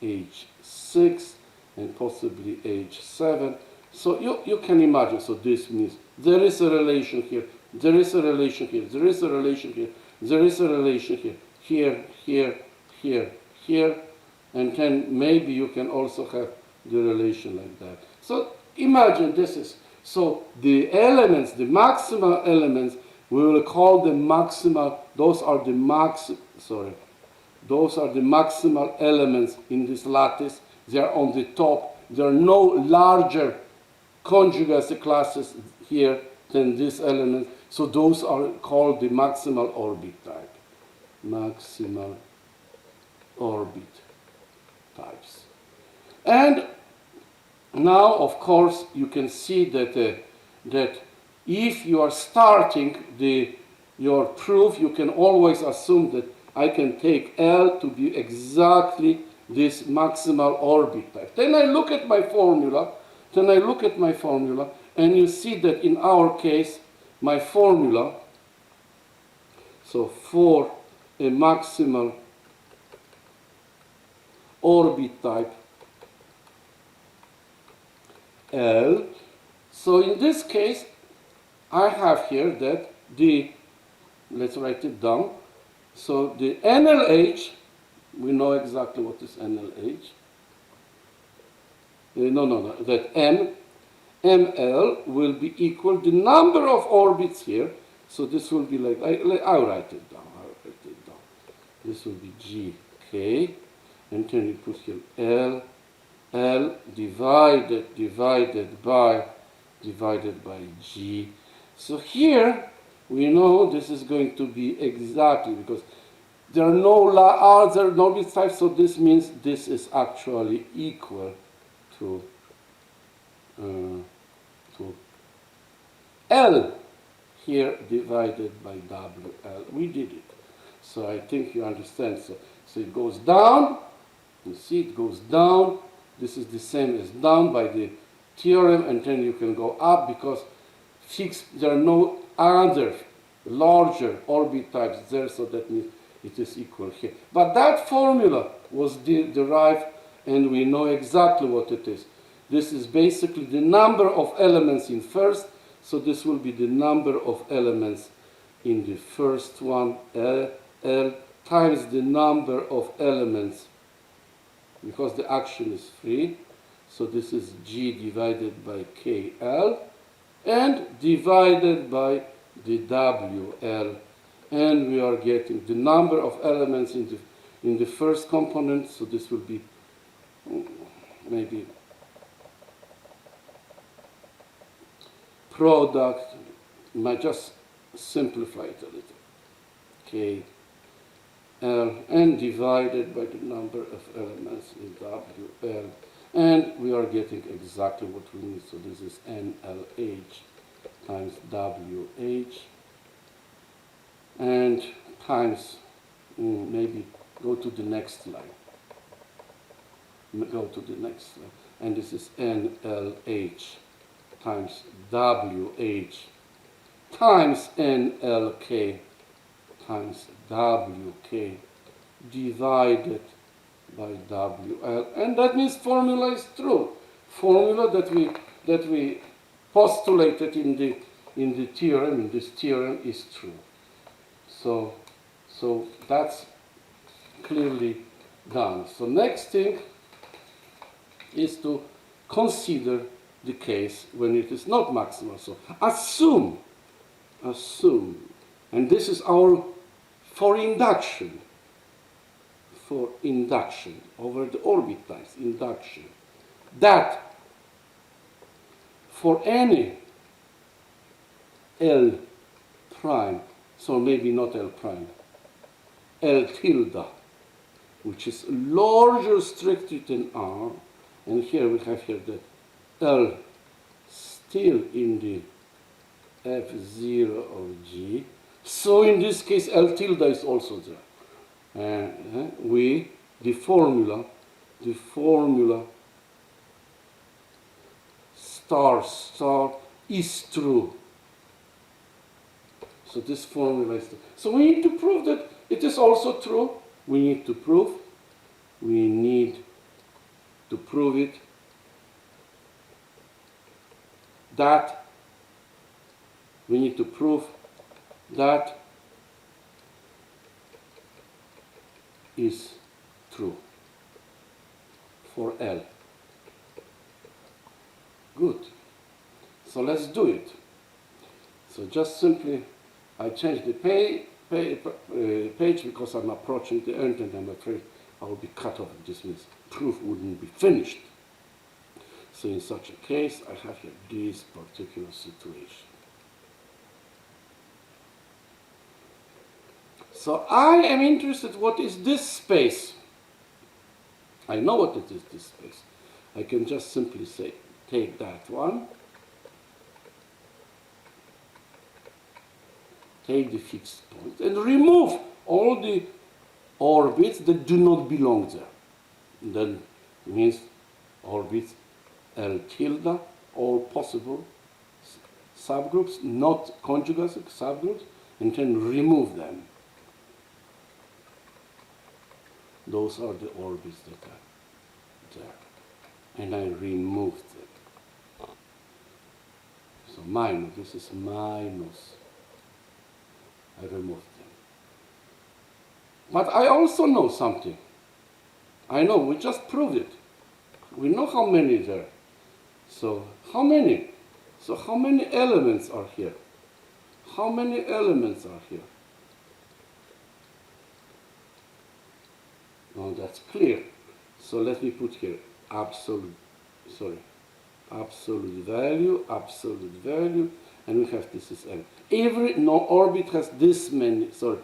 [SPEAKER 1] H6 and possibly H7. So you can imagine, so this means there is a relation here, there is a relation here, there is a relation here, there is a relation here, here, here, here, here, and then maybe you can also have the relation like that. So imagine this is, so the elements, the maximal elements, we will call them maximal, those are the maximal elements in this lattice. They are on the top. There are no larger conjugacy classes here than this element. So those are called the maximal orbit type. Maximal orbit types. And now, of course, you can see that, that if you are starting your proof, you can always assume that I can take L to be exactly this maximal orbit type. Then I look at my formula, and you see that in our case, my formula, so for a maximal orbit type L, so in this case, I have here that let's write it down. So the NLH, we know exactly what is NLH. That ML will be equal the number of orbits here. So this will be like, I'll write it down. This will be GK, and then you put here L divided by G. So here we know this is going to be exactly, because there are no other orbit types, so this means this is actually equal to L here divided by WL. We did it. So I think you understand. So it goes down. You see it goes down. This is the same as down by the theorem, and then you can go up because there are no other larger orbit types there, so that means it is equal here. But that formula was derived, and we know exactly what it is. This is basically the number of elements in first, so this will be the number of elements in the first one, L times the number of elements, because the action is free. So this is G divided by KL, and divided by the WL. And we are getting the number of elements in the first component, so this will be maybe product, might just simplify it a little. K L and divided by the number of elements in WL. And we are getting exactly what we need. So this is NLH times WH and times, maybe go to the next line. Go to the next line. And this is NLH times WH times NLK times WK divided by WL. And that means formula is true. Formula that we postulated in the theorem, in this theorem, is true. So that's clearly done. So next thing is to consider the case when it is not maximal. So assume, and this is our for induction over the orbit times, induction, that for any L prime, so maybe not L prime, L tilde, which is larger strictly than R, and here we have here the L still in the F0 of G. So in this case, L tilde is also there. The formula star is true. So this formula is true. So we need to prove that it is also true. We need to prove it that we need to prove that is true for L. Good. So let's do it. So just simply, I change the page because I'm approaching the end and I'm afraid I will be cut off. This means proof wouldn't be finished. So in such a case, I have here this particular situation. So I am interested, what is this space? I know what it is, this space. I can just simply say, take that one, take the fixed point, and remove all the orbits that do not belong there. Then it means orbits L tilde, all possible subgroups, not conjugacy subgroups, and then remove them. Those are the orbits that are there. And I removed them. So minus, this is minus. I removed them. But I also know something. I know, we just proved it. We know how many there. So how many? So how many elements are here? How many elements are here? Now that's clear. So let me put here absolute value, and we have this is L. Every orbit has this many, so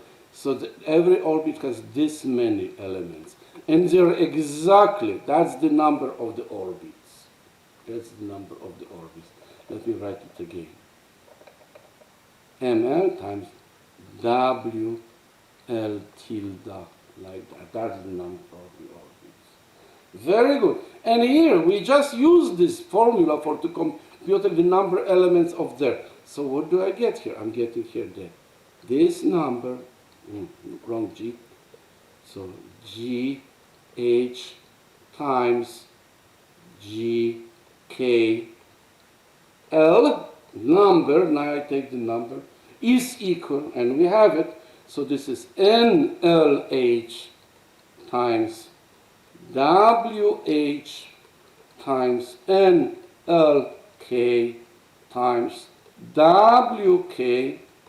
[SPEAKER 1] every orbit has this many elements. And they're exactly, that's the number of the orbits. That's the number of the orbits. Let me write it again. ML times WL tilde, like that. That's the number of the orbits. Very good. And here we just use this formula to compute the number elements of there. So what do I get here? I'm getting here this number, wrong G. So GH times GKL number, now I take the number, is equal, and we have it. So this is NLH times WH times NLK times WK.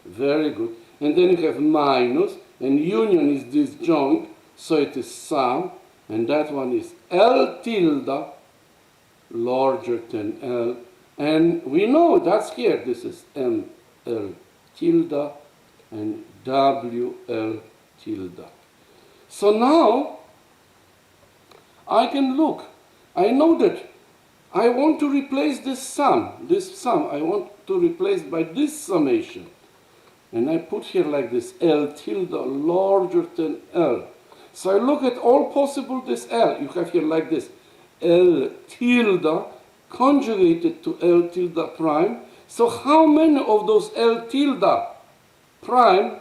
[SPEAKER 1] Very good. And then you have minus, and union is disjoint, so it is sum, and that one is L tilde larger than L. And we know that's here. This is ML tilde, and WL tilde. So now I can look. I know that I want to replace this sum, I want to replace by this summation. And I put here like this, L tilde larger than L. So I look at all possible this L. You have here like this, L tilde conjugated to L tilde prime. So how many of those L tilde prime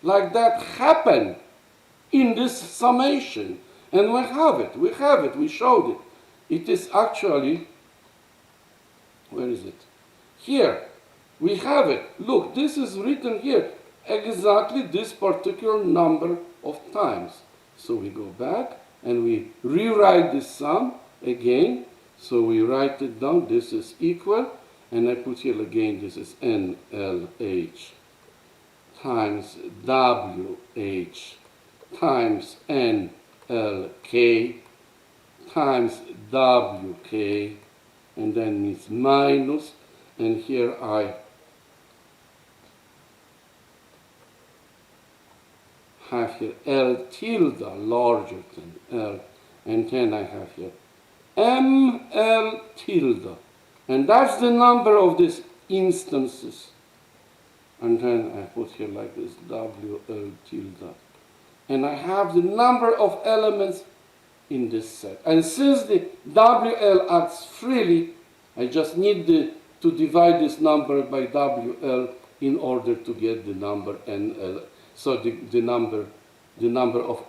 [SPEAKER 1] like that happen in this summation? And we have it, we showed it. It is actually, where is it? Here, we have it. Look, this is written here, exactly this particular number of times. So we go back and we rewrite this sum again. So we write it down, this is equal, and I put here again, this is NLH times WH times NLK times WK, and then it's minus, and here I have here L tilde larger than L, and then I have here ML tilde, and that's the number of these instances, and then I put here like this WL tilde, and I have the number of elements in this set. And since the WL acts freely, I just need to divide this number by WL in order to get the number NL. So the number of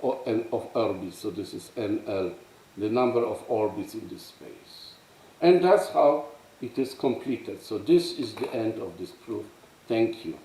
[SPEAKER 1] orbits. So this is NL, the number of orbits in this space. And that's how it is completed. So this is the end of this proof. Thank you.